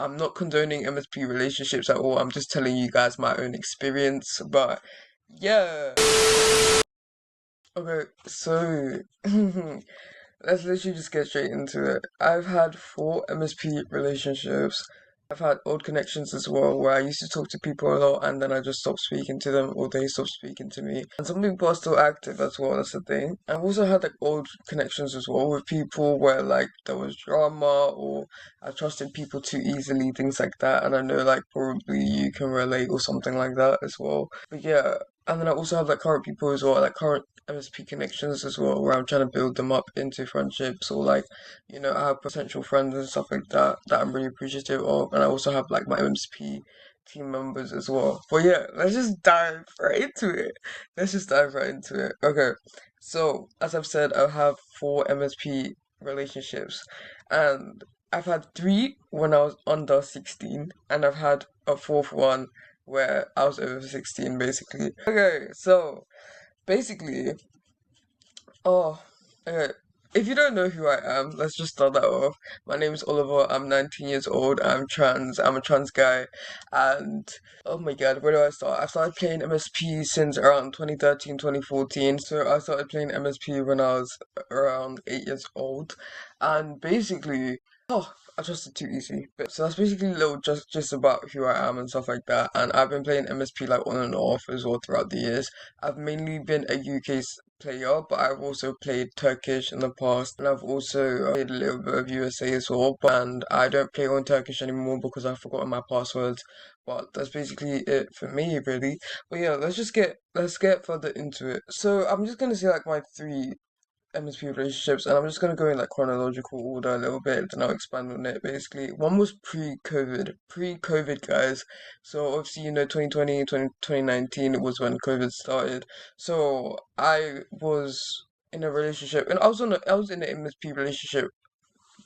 I'm not condoning MSP relationships at all. I'm just telling you guys my own experience. But yeah. Okay, so let's literally just get straight into it. I've had four MSP relationships. I've had old connections as well, where I used to talk to people a lot and then I just stopped speaking to them or they stopped speaking to me. And some people are still active as well, that's the thing. I've also had like old connections as well with people where like there was drama or I trusted people too easily, things like that. And I know like probably you can relate or something like that as well. But yeah, and then I also have like current people as well, like current MSP connections as well, where I'm trying to build them up into friendships or like, I have potential friends and stuff like that that I'm really appreciative of. And I also have like my MSP team members as well. But yeah, let's just dive right into it. Let's just dive right into it. Okay, so as I've said, I have four MSP relationships, and I've had three when I was under 16, and I've had a fourth one where I was over 16, basically. Okay, so basically, oh, okay. If you don't know who I am, let's just start that off. My name is Oliver. I'm 19 years old. I'm trans. I'm a trans guy. And oh my God, where do I start? I started playing MSP since around 2013, 2014. So I started playing MSP when I was around 8 years old. And basically, oh, I trusted too easy. But so that's basically a little just about who I am and stuff like that. And I've been playing MSP like on and off as well throughout the years. I've mainly been a UK player, but I've also played Turkish in the past, and I've also played a little bit of USA as well. And I don't play on Turkish anymore because I've forgotten my passwords. But that's basically it for me, really. But yeah, let's get further into it. So I'm just gonna say like my three MSP relationships, and I'm just gonna go in like chronological order a little bit, then I'll expand on it basically. One was pre-COVID, guys. So obviously, 2020, 2019 was when COVID started. So I was in a relationship, and I was in an MSP relationship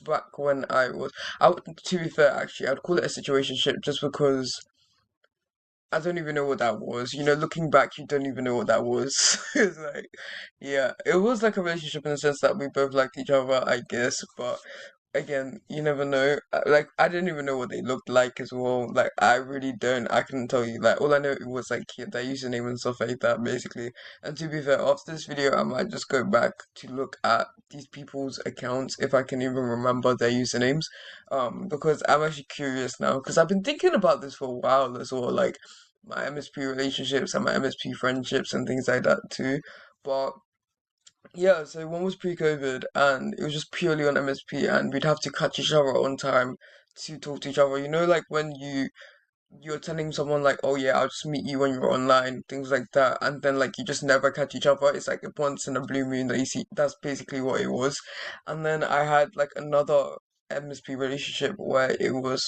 back when to be fair, actually, I'd call it a situationship just because I don't even know what that was. Looking back, you don't even know what that was. It's like, yeah, it was like a relationship in the sense that we both liked each other, I guess. But again, you never know. Like, I didn't even know what they looked like as well. Like, I really don't. I couldn't tell you. Like, all I know it was like their username and stuff like that, basically. And to be fair, after this video, I might just go back to look at these people's accounts if I can even remember their usernames. Because I'm actually curious now. Because I've been thinking about this for a while as well. Like my MSP relationships and my MSP friendships and things like that too. But yeah, so one was pre-COVID and it was just purely on MSP and we'd have to catch each other on time to talk to each other. Like when you're telling someone like, oh yeah, I'll just meet you when you're online, things like that, and then like you just never catch each other. It's like a once in a blue moon that you see. That's basically what it was. And then I had like another MSP relationship where it was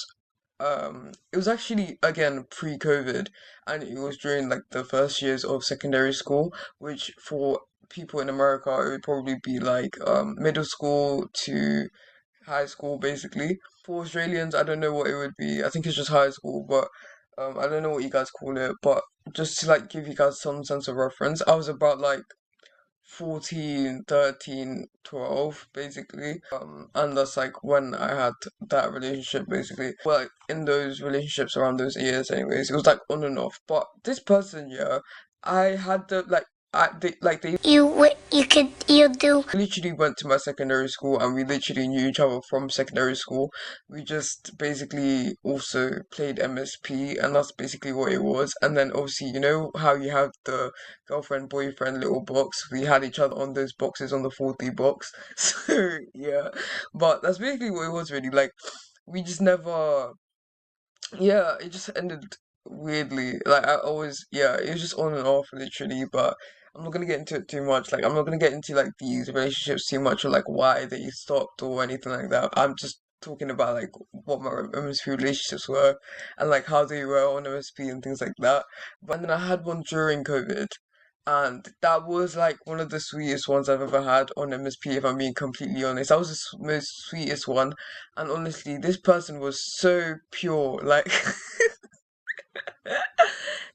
actually again pre-COVID and it was during like the first years of secondary school, which for people in America it would probably be like middle school to high school basically. For Australians, I don't know what it would be. I think it's just high school, but I don't know what you guys call it. But just to like give you guys some sense of reference, I was about like 14, 13, 12, basically. And that's like when I had that relationship basically. Well, like, in those relationships around those years anyways, it was like on and off. But this person, yeah, I had the like they you do literally went to my secondary school and we literally knew each other from secondary school. We just basically also played MSP and that's basically what it was. And then obviously, you know how you have the girlfriend, boyfriend little box. We had each other on those boxes on the 40 box. So yeah. But that's basically what it was really. Like we just never yeah, it just ended weirdly. Like I always yeah, it was just on and off literally, but I'm not gonna get into it too much. Like I'm not gonna get into like these relationships too much or like why they stopped or anything like that. I'm just talking about like what my MSP relationships were and like how they were on MSP and things like that. But then I had one during COVID and that was like one of the sweetest ones I've ever had on MSP, if I'm being completely honest. That was the most sweetest one. And honestly, this person was so pure. Like,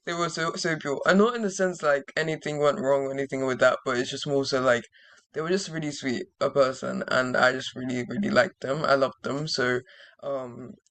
they were so pure. And not in the sense like anything went wrong or anything with that, but it's just more so like they were just really sweet a person and I just really, really liked them. I loved them. So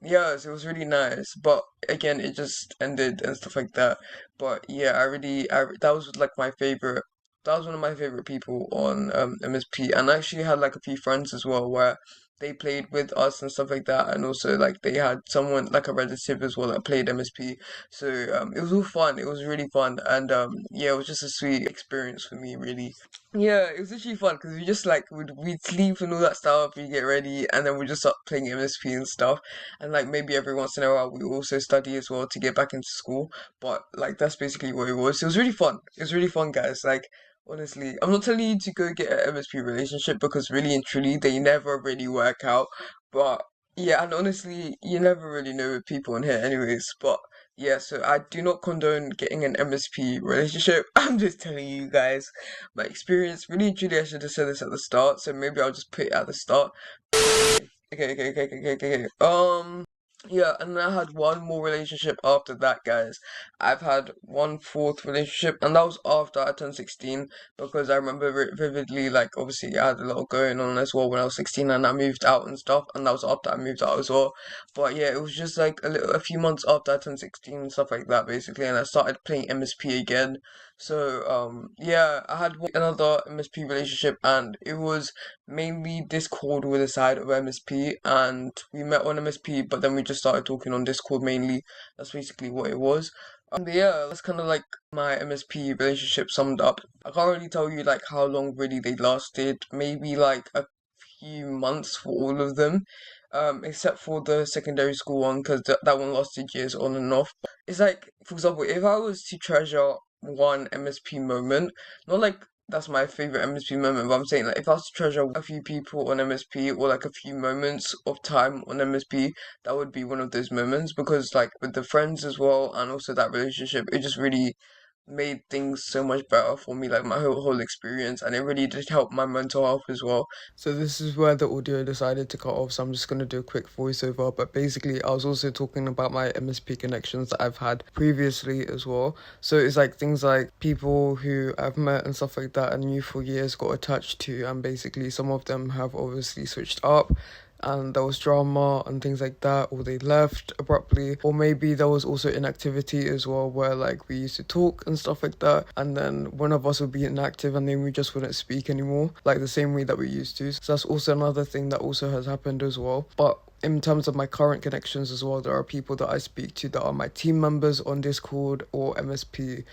Yeah, so it was really nice, but again it just ended and stuff like that. But yeah, that was like my favorite. That was one of my favorite people on MSP, and I actually had like a few friends as well where they played with us and stuff like that, and also like they had someone like a relative as well that played MSP. So it was all fun. It was really fun, and yeah, it was just a sweet experience for me, really. Yeah, it was actually fun because we just like we'd sleep and all that stuff, we get ready, and then we just start playing MSP and stuff. And like maybe every once in a while we also study as well to get back into school. But like that's basically what it was. It was really fun. It was really fun, guys. Like honestly, I'm not telling you to go get an MSP relationship because really and truly they never really work out. But yeah, and honestly, you never really know with people in here anyways. But yeah, so I do not condone getting an MSP relationship. I'm just telling you guys my experience. Really and truly, I should have said this at the start, so maybe I'll just put it at the start. Okay. Yeah, and I had one more relationship after that, guys. I've had one fourth relationship, and that was after I turned 16, because I remember it vividly, like, obviously, I had a lot going on as well when I was 16, and I moved out and stuff, and that was after I moved out as well. But yeah, it was just like a few months after I turned 16 and stuff like that, basically, and I started playing MSP again. So, yeah, I had another MSP relationship, and it was mainly Discord with a side of MSP, and we met on MSP, but then we just started talking on Discord mainly. That's basically what it was. But yeah, that's kind of like my MSP relationship summed up. I can't really tell you like how long really they lasted. Maybe like a few months for all of them, except for the secondary school one because that one lasted years on and off. It's like, for example, if I was to treasure one MSP moment, not like that's my favorite MSP moment, but I'm saying like if I was to treasure a few people on MSP or like a few moments of time on MSP, that would be one of those moments because like with the friends as well and also that relationship, it just really made things so much better for me, like my whole experience, and it really did help my mental health as well. So this is where the audio decided to cut off, so I'm just gonna do a quick voiceover. But basically, I was also talking about my MSP connections that I've had previously as well. So it's like things like people who I've met and stuff like that and knew for years got attached to, and basically some of them have obviously switched up and there was drama and things like that, or they left abruptly, or maybe there was also inactivity as well, where like we used to talk and stuff like that, and then one of us would be inactive and then we just wouldn't speak anymore, like the same way that we used to. So that's also another thing that also has happened as well. But in terms of my current connections as well, there are people that I speak to that are my team members on Discord or MSP.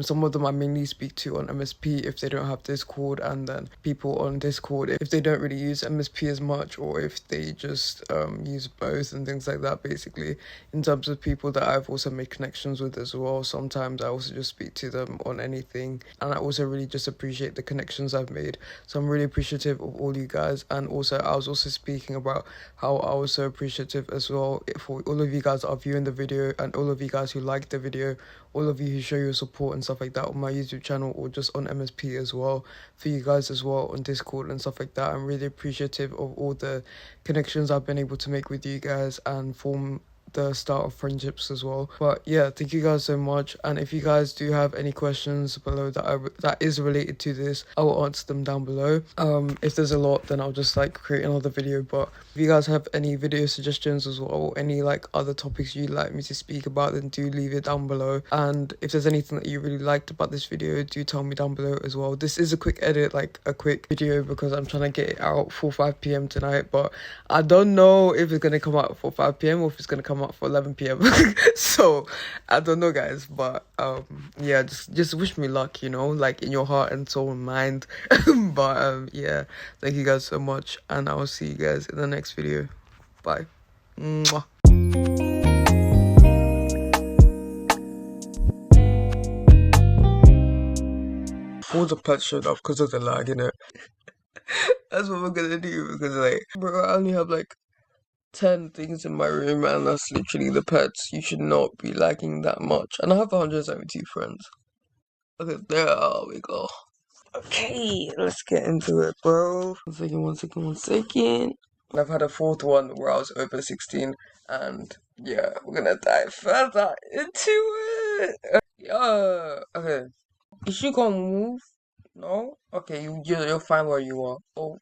Some of them I mainly speak to on MSP if they don't have Discord, and then people on Discord if they don't really use MSP as much, or if they just use both and things like that, basically. In terms of people that I've also made connections with as well, sometimes I also just speak to them on anything, and I also really just appreciate the connections I've made. So I'm really appreciative of all you guys, and also I was also speaking about how I was so appreciative as well for all of you guys that are viewing the video, and all of you guys who like the video, all of you who show your support and stuff like that on my YouTube channel or just on MSP as well, for you guys as well on Discord and stuff like that. I'm really appreciative of all the connections I've been able to make with you guys and form the start of friendships as well. But yeah, thank you guys so much, and if you guys do have any questions below that is related to this, I will answer them down below. If there's a lot, then I'll just like create another video. But if you guys have any video suggestions as well, or any like other topics you'd like me to speak about, then do leave it down below. And if there's anything that you really liked about this video, do tell me down below as well. This is a quick edit, like a quick video, because I'm trying to get it out for 5 p.m. tonight, but I don't know if it's gonna come out for 5 p.m. or if it's gonna come out for 11 p.m. So I don't know, guys, but yeah, just wish me luck, you know, like in your heart and soul and mind. But yeah, thank you guys so much, and I will see you guys in the next video. Bye. Mwah. All the pets showed up because of the lag in it. That's what we're gonna do, because like, bro, I only have like 10 things in my room, and that's literally the pets. You should not be lagging that much. And I have 172 friends. Okay, there we go. Okay, let's get into it, bro. One second. I've had a fourth one where I was over 16, and yeah, we're gonna dive further into it. Yeah, okay. Is she gonna move? No? Okay, you're fine where you are. Oh.